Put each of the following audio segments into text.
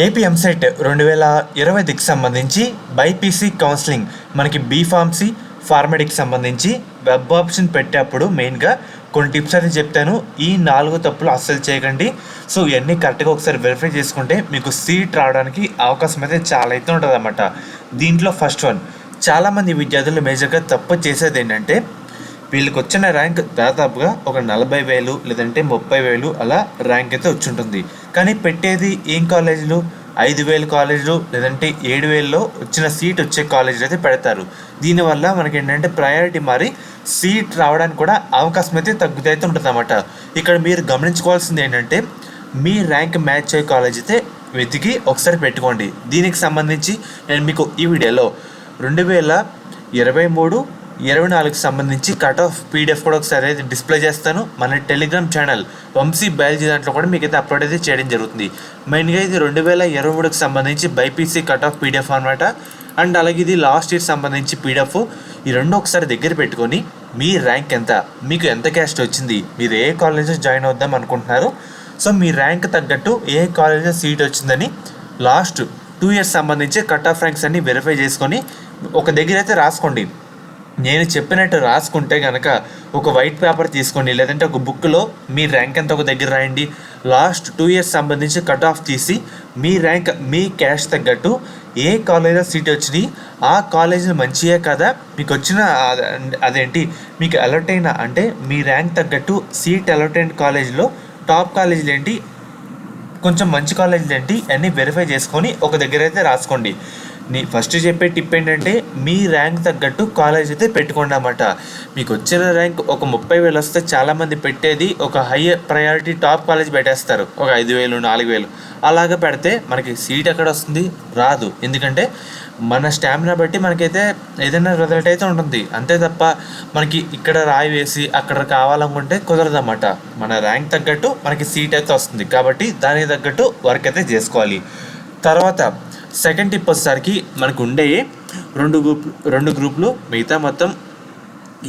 AP EAMCET 2020కి సంబంధించి BiPC counselling మనకి B Pharmacy ఫార్మడికి సంబంధించి వెబ్ ఆప్షన్ పెట్టేప్పుడు మెయిన్గా కొన్ని టిప్స్ అయితే చెప్తాను. ఈ 4 తప్పులు అస్సలు చేయకండి. సో ఇవన్నీ కరెక్ట్గా ఒకసారి వెరిఫై చేసుకుంటే మీకు సీట్ రావడానికి అవకాశం అయితే చాలా అయితే ఉంటుంది అన్నమాట. దీంట్లో ఫస్ట్ వన్, చాలామంది విద్యార్థులు మేజర్గా తప్పు చేసేది ఏంటంటే వీళ్ళకి వచ్చిన ర్యాంక్ దాదాపుగా ఒక 40,000 లేదంటే 30,000 అలా ర్యాంక్ అయితే వచ్చి ఉంటుంది. కానీ పెట్టేది ఏం కాలేజీలు 5,000 కాలేజీలు లేదంటే 7,000లో వచ్చిన సీట్ వచ్చే కాలేజీలు అయితే పెడతారు. దీనివల్ల మనకి ఏంటంటే ప్రయారిటీ మారి సీట్ రావడానికి కూడా అవకాశం అయితే తగ్గుతూ ఉంటుంది అన్నమాట. ఇక్కడ మీరు గమనించుకోవాల్సింది ఏంటంటే మీ ర్యాంక్ మ్యాచ్ అయ్యే కాలేజ్ అయితే వెతికి ఒకసారి పెట్టుకోండి. దీనికి సంబంధించి నేను మీకు ఈ వీడియోలో 2023-24కి సంబంధించి కట్ ఆఫ్ పీడిఎఫ్ కూడా ఒకసారి అయితే డిస్ప్లే చేస్తాను. మన టెలిగ్రామ్ ఛానల్ వంశీ బయాలజీ దాంట్లో కూడా మీకు అయితే అప్లోడ్ అయితే చేయడం జరుగుతుంది. మెయిన్గా ఇది 2023కి సంబంధించి బైపీసీ కట్ ఆఫ్ పీడిఎఫ్ అనమాట. అండ్ అలాగే ఇది లాస్ట్ ఇయర్ సంబంధించి పీడిఎఫ్. ఈ రెండు ఒకసారి దగ్గర పెట్టుకొని మీ ర్యాంక్ ఎంత, మీకు ఎంత క్యాస్ట్ వచ్చింది, మీరు ఏ కాలేజెస్ జాయిన్ అవుద్దాం అనుకుంటున్నారు, సో మీ ర్యాంక్ తగ్గట్టు ఏ కాలేజెస్ సీట్ వచ్చిందని లాస్ట్ 2 ఇయర్స్ సంబంధించి కట్ ఆఫ్ ర్యాంక్స్ అన్ని వెరిఫై చేసుకొని ఒక దగ్గర అయితే రాసుకోండి. నేను చెప్పినట్టు రాసుకుంటే కనుక ఒక వైట్ పేపర్ తీసుకోండి, లేదంటే ఒక బుక్లో మీ ర్యాంక్ ఎంత ఒక దగ్గర రాయండి. లాస్ట్ 2 ఇయర్స్ సంబంధించి కట్ ఆఫ్ తీసి మీ ర్యాంక్ మీ క్యాష్ తగ్గట్టు ఏ కాలేజ్లో సీట్ వచ్చినాయి, ఆ కాలేజీలు మంచియే కదా, మీకు వచ్చిన అదేంటి మీకు అలర్ట్ అయిన అంటే మీ ర్యాంక్ తగ్గట్టు సీట్ అలర్ట్ అయిన కాలేజీలో టాప్ కాలేజీలు ఏంటి, కొంచెం మంచి కాలేజీలు ఏంటి అన్నీ వెరిఫై చేసుకొని ఒక దగ్గర అయితే రాసుకోండి. ఫస్ట్ చెప్పే టిప్ ఏంటంటే మీ ర్యాంక్ తగ్గట్టు కాలేజ్ అయితే పెట్టుకోండి అన్నమాట. మీకు వచ్చిన ర్యాంక్ ఒక 30,000 వస్తే చాలామంది పెట్టేది ఒక హై ప్రయారిటీ టాప్ కాలేజ్ పెట్టేస్తారు, ఒక 5,000 4,000 అలాగా పెడితే మనకి సీట్ ఎక్కడ వస్తుంది, రాదు. ఎందుకంటే మన స్టామినా బట్టి మనకైతే ఏదైనా రిజల్ట్ అయితే ఉంటుంది, అంతే తప్ప మనకి ఇక్కడ రాయి వేసి అక్కడ కావాలనుకుంటే కుదరదు అన్నమాట. మన ర్యాంక్ తగ్గట్టు మనకి సీట్ అయితే వస్తుంది, కాబట్టి దానికి తగ్గట్టు వర్క్ అయితే చేసుకోవాలి. తర్వాత సెకండ్ టిప్ వచ్చేసరికి మనకు ఉండే రెండు గ్రూపులు మిగతా మొత్తం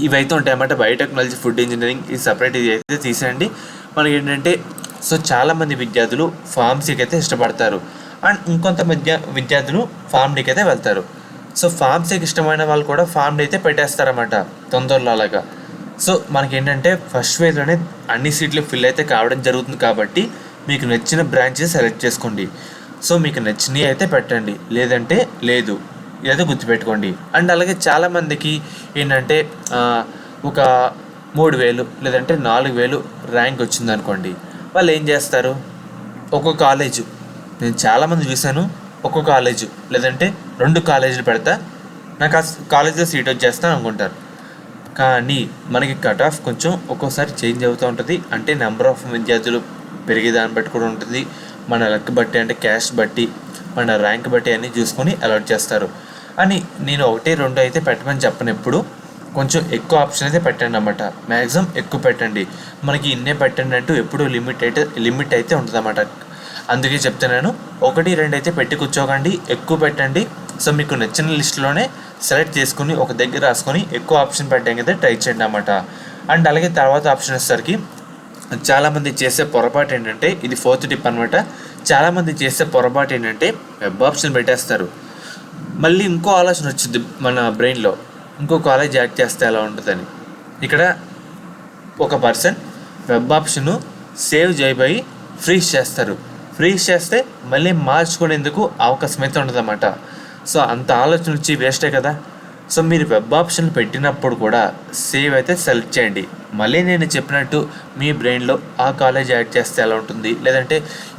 ఇవైతే ఉంటాయి అన్నమాట. బయోటెక్నాలజీ, ఫుడ్ ఇంజనీరింగ్ ఈ సపరేట్ ఇది అయితే తీసేయండి. మనకి ఏంటంటే సో చాలామంది విద్యార్థులు ఫార్మసీకి అయితే ఇష్టపడతారు, అండ్ ఇంకొంత విద్యార్థులు ఫార్మడీకి అయితే వెళ్తారు. సో ఫార్మసీకి ఇష్టమైన వాళ్ళు కూడా ఫార్మడీ అయితే పెట్టేస్తారన్నమాట తొందరలో అలాగా. సో మనకి ఏంటంటే ఫస్ట్ వేలోనే అన్ని సీట్లు ఫిల్ అయితే కావడం జరుగుతుంది, కాబట్టి మీకు నచ్చిన బ్రాంచెస్ సెలెక్ట్ చేసుకోండి. సో మీకు నచ్చినవి అయితే పెట్టండి, లేదంటే లేదు, ఇదైతే గుర్తుపెట్టుకోండి. అండ్ అలాగే చాలామందికి ఏంటంటే ఒక 3,000 లేదంటే 4,000 ర్యాంక్ వచ్చింది అనుకోండి, వాళ్ళు ఏం చేస్తారు, ఒక్కో కాలేజు, నేను చాలామంది చూశాను, ఒక్కో కాలేజు లేదంటే 2 కాలేజీలు పెడతా నాకు ఆ కాలేజీలో సీట్ వచ్చేస్తాను అనుకుంటారు. కానీ మనకి కట్ ఆఫ్ కొంచెం ఒక్కోసారి చేంజ్ అవుతూ ఉంటుంది, అంటే నెంబర్ ఆఫ్ విద్యార్థులు పెరిగే దాన్ని బట్టి కూడా ఉంటుంది, మన లక్ బట్టి అంటే క్యాస్ట్ బట్టి మన ర్యాంక్ బట్టి అన్నీ చూసుకొని అలాట్ చేస్తారు. అని నేను 1 2 అయితే పెట్టమని చెప్పను, ఎప్పుడు కొంచెం ఎక్కువ ఆప్షన్ అయితే పెట్టండి అన్నమాట. మ్యాక్సిమం ఎక్కువ పెట్టండి, మనకి ఇన్నే పెట్టండి అంటూ ఎప్పుడు లిమిట్ అయితే ఉంటుంది అన్నమాట. అందుకే చెప్తున్నాను 1 2 అయితే పెట్టి కూర్చోకండి, ఎక్కువ పెట్టండి. సో మీకు నచ్చిన లిస్టులోనే సెలెక్ట్ చేసుకుని ఒక దగ్గర రాసుకొని ఎక్కువ ఆప్షన్ పెట్టడానికి అయితే ట్రై చేయండి అన్నమాట. అండ్ అలాగే తర్వాత ఆప్షన్ వచ్చేసరికి చాలామంది చేసే పొరపాటు ఏంటంటే, ఇది 4th టిప్ అనమాట. చాలామంది చేసే పొరపాటు ఏంటంటే వెబ్ ఆప్షన్ పెట్టేస్తారు, మళ్ళీ ఇంకో ఆలోచన వచ్చింది మన బ్రెయిన్లో, ఇంకో కాలేజ్ యాడ్ చేస్తే ఎలా ఉంటుందని. ఇక్కడ ఒక పర్సన్ వెబ్ ఆప్షను సేవ్ చేయబోయి ఫ్రీజ్ చేస్తారు, ఫ్రీజ్ చేస్తే మళ్ళీ మార్చుకునేందుకు అవకాశం అయితే ఉండదన్నమాట. సో అంత ఆలోచన వచ్చి వేస్టే కదా. సో మీరు వెబ్ ఆప్షన్ పెట్టినప్పుడు కూడా సేవ్ అయితే సెలెక్ట్ చేయండి. మళ్ళీ నేను చెప్పినట్టు మీ బ్రెయిన్లో ఆ కాలేజ్ యాడ్ చేస్తే ఎలా ఉంటుంది, లేదంటే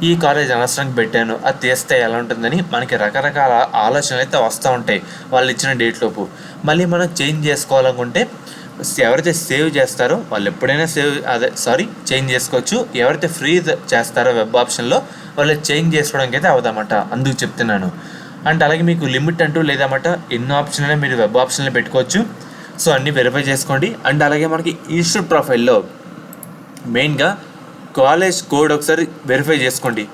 ఈ కాలేజ్ అనవసరంగా పెట్టాను అది తీస్తే ఎలా ఉంటుందని మనకి రకరకాల ఆలోచనలు అయితే వస్తూ ఉంటాయి వాళ్ళు ఇచ్చిన డేట్లోపు. మళ్ళీ మనం చేంజ్ చేసుకోవాలనుకుంటే ఎవరైతే సేవ్ చేస్తారో వాళ్ళు ఎప్పుడైనా చేంజ్ చేసుకోవచ్చు. ఎవరైతే ఫ్రీజ్ చేస్తారో వెబ్ ఆప్షన్లో వాళ్ళు చేంజ్ చేసుకోవడానికి అయితే అవదన్నమాట, అందుకు చెప్తున్నాను. అండ్ అలాగే మీకు లిమిట్ అంటూ లేదన్నమాట, ఎన్నో ఆప్షన్ అయినా మీరు వెబ్ ఆప్షన్లో పెట్టుకోవచ్చు. సో అన్నీ వెరిఫై చేసుకోండి. అండ్ అలాగే మనకి ఇన్స్టిట్యూట్ ప్రొఫైల్లో మెయిన్గా కాలేజ్ కోడ్ ఒకసారి వెరిఫై చేసుకోండి.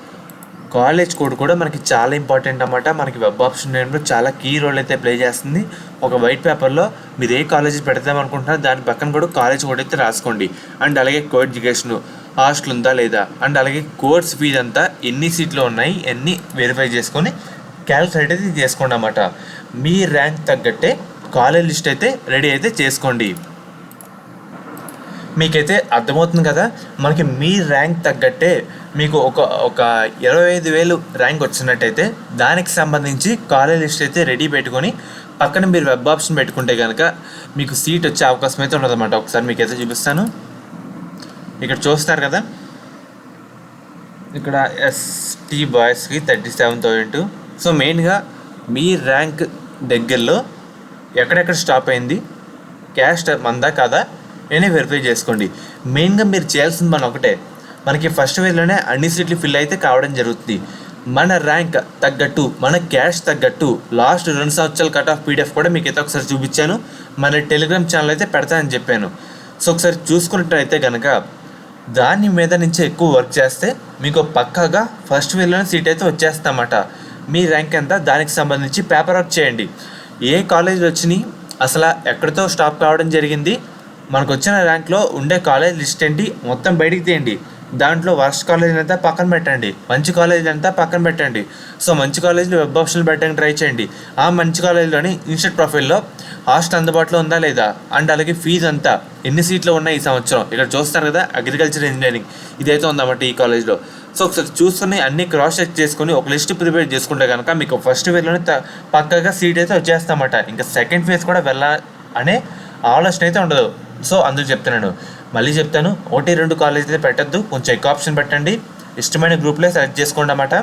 కాలేజ్ కోడ్ కూడా మనకి చాలా ఇంపార్టెంట్ అన్నమాట. మనకి వెబ్ ఆప్షన్ నేమ్లో చాలా కీ రోల్ అయితే ప్లే చేస్తుంది. ఒక వైట్ పేపర్లో మీరు ఏ కాలేజీ పెడదాం అనుకుంటున్నారో దాని పక్కన కూడా కాలేజ్ కోడ్ అయితే రాసుకోండి. అండ్ అలాగే కో ఎడ్యుకేషను హాస్టల్ ఉందా లేదా అండ్ అలాగే కోర్స్ ఫీజు అంతా ఎన్ని సీట్లు ఉన్నాయి ఎన్ని వెరిఫై చేసుకొని క్యాల్కులేట్ అయితే చేసుకోండి అన్నమాట. మీ ర్యాంక్ తగ్గట్టే కాలేజ్ లిస్ట్ అయితే రెడీ అయితే చేసుకోండి. మీకైతే అర్థమవుతుంది కదా, మనకి మీ ర్యాంక్ తగ్గట్టే మీకు ఒక 25,000 ర్యాంక్ వచ్చినట్టయితే దానికి సంబంధించి కాలేజ్ లిస్ట్ అయితే రెడీ పెట్టుకొని పక్కన మీరు వెబ్ ఆప్షన్ పెట్టుకుంటే కనుక మీకు సీట్ వచ్చే అవకాశం అయితే ఉండదన్నమాట. ఒకసారి మీకైతే చూపిస్తాను. ఇక్కడ చూస్తారు కదా, ఇక్కడ ఎస్టీ బాయ్స్కి 37,002. సో మెయిన్గా మీ ర్యాంక్ దగ్గరలో ఎక్కడెక్కడ స్టాప్ అయింది, క్యాస్ట్ మందా కాదా నేనే వెరిఫై చేసుకోండి. మెయిన్గా మీరు చేయాల్సింది ఒకటే, మనకి ఫస్ట్ వేలోనే అన్ని సీట్లు ఫిల్ అయితే కావడం జరుగుతుంది. మన ర్యాంక్ తగ్గట్టు మన క్యాష్ తగ్గట్టు లాస్ట్ 2 సంవత్సరాల కట్ ఆఫ్ పీడిఎఫ్ కూడా మీకైతే ఒకసారి చూపించాను. మన టెలిగ్రామ్ ఛానల్ అయితే పెడతానని చెప్పాను. సో ఒకసారి చూసుకున్నట్టయితే కనుక దాని మీద నుంచి ఎక్కువ వర్క్ చేస్తే మీకు పక్కాగా ఫస్ట్ వేలోనే సీట్ అయితే వచ్చేస్తామట. మీ ర్యాంక్ ఎంత దానికి సంబంధించి పేపర్ వర్క్ చేయండి. ఏ కాలేజీలు వచ్చినాయి, అసలు ఎక్కడితో స్టాప్ కావడం జరిగింది, మనకు వచ్చిన ర్యాంక్లో ఉండే కాలేజ్ లిస్ట్ ఏంటి మొత్తం బయటికి తీయండి. దాంట్లో వర్స్ట్ కాలేజీలు అంతా పక్కన పెట్టండి, మంచి కాలేజీలు అంతా పక్కన పెట్టండి. సో మంచి కాలేజీలు వెబ్ ఆప్షన్లు పెట్టడానికి ట్రై చేయండి. ఆ మంచి కాలేజీలోని ఇన్స్టిట్యూట్ ప్రొఫైల్లో హాస్టల్ అందుబాటులో ఉందా లేదా అండ్ అలాగే ఫీజు అంతా ఎన్ని సీట్లు ఉన్నాయి ఈ సంవత్సరం. ఇక్కడ చూస్తారు కదా, అగ్రికల్చర్ ఇంజనీరింగ్ ఇదైతే ఉందన్నమాట ఈ కాలేజ్లో. సో ఒకసారి చూసుకొని అన్ని క్రాస్ చెక్ చేసుకొని ఒక లిస్ట్ ప్రిపేర్ చేసుకుంటే కనుక మీకు ఫస్ట్ ఫేజ్లోనే పక్కగా సీట్ అయితే వచ్చేస్తామట. ఇంకా సెకండ్ ఫేజ్ కూడా అనే ఆలోచన అయితే ఉండదు. సో అందుకు చెప్తున్నాను, మళ్ళీ చెప్తాను, 1-2 కాలేజ్ అయితే పెట్టద్దు, కొంచెం ఎక్కువ ఆప్షన్ పెట్టండి. ఇష్టమైన గ్రూప్లే సెలెక్ట్ చేసుకోండి అన్నమాట.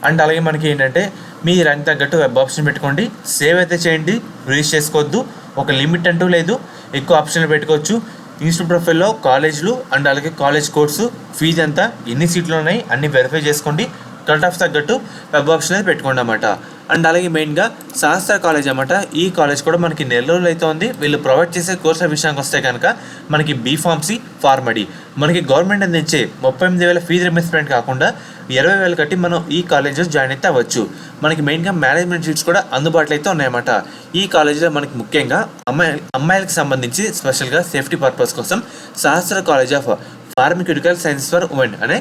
అండ్ అలాగే మనకి ఏంటంటే మీ ర్యాంక్ తగ్గట్టు వెబ్ ఆప్షన్ పెట్టుకోండి, సేవ్ అయితే చేయండి, రిలీజ్ చేసుకోవద్దు. ఒక లిమిట్ అంటూ లేదు, ఎక్కువ ఆప్షన్లు పెట్టుకోవచ్చు. ఇన్స్టిట్యూట్ ప్రొఫైల్లో కాలేజ్లు అండ్ అలాగే కాలేజ్ కోర్సు ఫీజు ఎంత ఎన్ని సీట్లు ఉన్నాయి అన్నీ వెరిఫై చేసుకోండి. కట్ ఆఫ్ తగ్గట్టు వెబ్ ఆప్షన్ అయితే పెట్టుకోండి అన్నమాట. అండ్ అలాగే మెయిన్గా శాస్త్ర కాలేజ్ అన్నమాట. ఈ కాలేజ్ కూడా మనకి నెల్లూరులో అయితే ఉంది. వీళ్ళు ప్రొవైడ్ చేసే కోర్సుల విషయానికి వస్తే కనుక మనకి బీఫార్మసీ, ఫార్మడీ మనకి గవర్నమెంట్ అందించే 38,000 ఫీజు రిమెంబర్స్మెంట్ కాకుండా 20,000 కట్టి మనం ఈ కాలేజ్లో జాయిన్ అయితే అవ్వచ్చు. మనకి మెయిన్గా మేనేజ్మెంట్ సీట్స్ కూడా అందుబాటులో అయితే ఉన్నాయన్నమాట. ఈ కాలేజీలో మనకి ముఖ్యంగా అమ్మాయిలకు సంబంధించి స్పెషల్గా సేఫ్టీ పర్పస్ కోసం Sastra college of pharmaceutical science for women అనే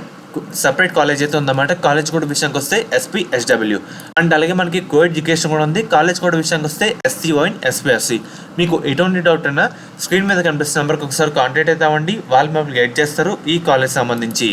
సపరేట్ కాలేజ్ అయితే ఉందన్నమాట. కాలేజ్ కోడ్ విషయానికి వస్తే SPSW. అండ్ అలాగే మనకి కో ఎడ్యుకేషన్ కూడా ఉంది. కాలేజ్ కోడ్ విషయానికి వస్తే SCON SPSC. మీకు ఎటువంటి డౌట్ అయినా స్క్రీన్ మీద కనిపిస్తున్న నెంబర్కి ఒకసారి కాంటాక్ట్ అయితే అవ్వండి, వాళ్ళు మిమ్మల్ని గైడ్ చేస్తారు ఈ కాలేజ్ సంబంధించి.